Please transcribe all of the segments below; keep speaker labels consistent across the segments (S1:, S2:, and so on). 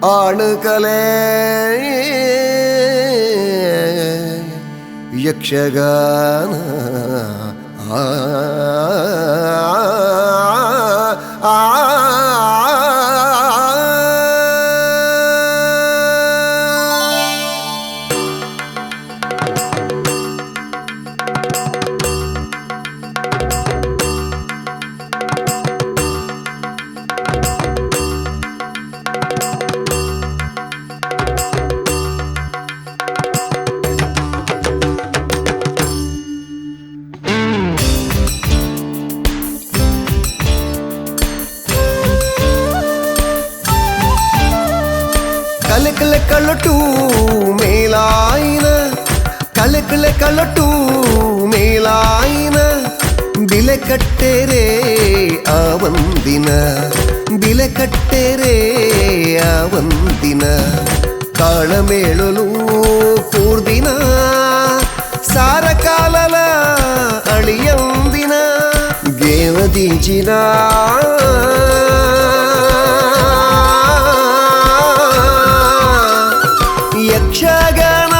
S1: ಆಣುಕಲೆ ಯಕ್ಷಗಾನ ಕಲಕಲ ಕಲಟು ಮೇಲಾಯಿನ ಕಲಕಲ ಕಲಟು ಮೇಲಾಯಿನ ಬಿಲೆ ಕಟ್ಟೆರೆ ಆವಂದಿನ ಬಿಲೆ ಕಟ್ಟೆರೆ ಆವಂದಿನ ತಾಳಮೇಳಲು ಕೂರ್ದಿನ ಸಾರಕಾಲಲ ಅಳಿಯಂದಿನ ಗೇವದಿಂಚಿನ ಯಕ್ಷಗಾನ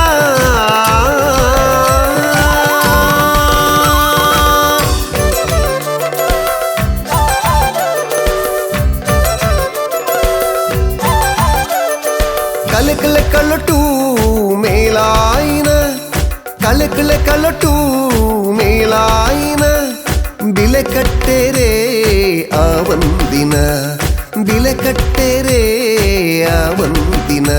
S1: ಕಲಕಲ ಕಲಟು ಮೇಲಾಯಿನ ಕಲಕಲ ಕಲಟು ಮೇಲಾಯಿನ ಬಿಲೆ ಕಟ್ಟೆರೆ ಆವಂದಿನ ಬಿಲೆ ಕಟ್ಟೆರೆ ಆವಂದಿನ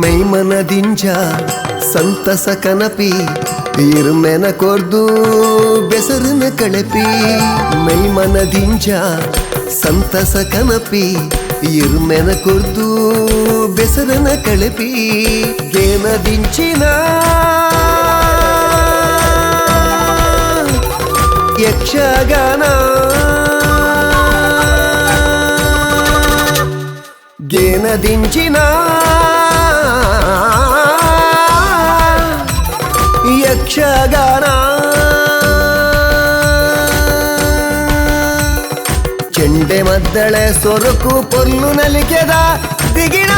S1: ಮೈಮನದಿಂಜ ಸಂತಸ ಕನಪಿ ಇರ್ಮೆನ ಕೊರ್ದು ಬೆಸರನ ಕಳಪಿ ಮೈಮನದಿಂಜ ಸಂತಸ ಕನಪಿ ಇರ್ಮೆನ ಕೊರ್ದು ಬೆಸರನ ಕಳಪಿ ಗೇನದಿಂಚಿನ ಯಕ್ಷಗಾನ ಗೇನದಿಂಚಿನ ಯಕ್ಷಗಾನ ಚೆಂಡೆ ಮದ್ದಳೆ ಸೊರಕು ಪೊರ್ಲು ನಲಿಕೆದ ದಿಗಿಣ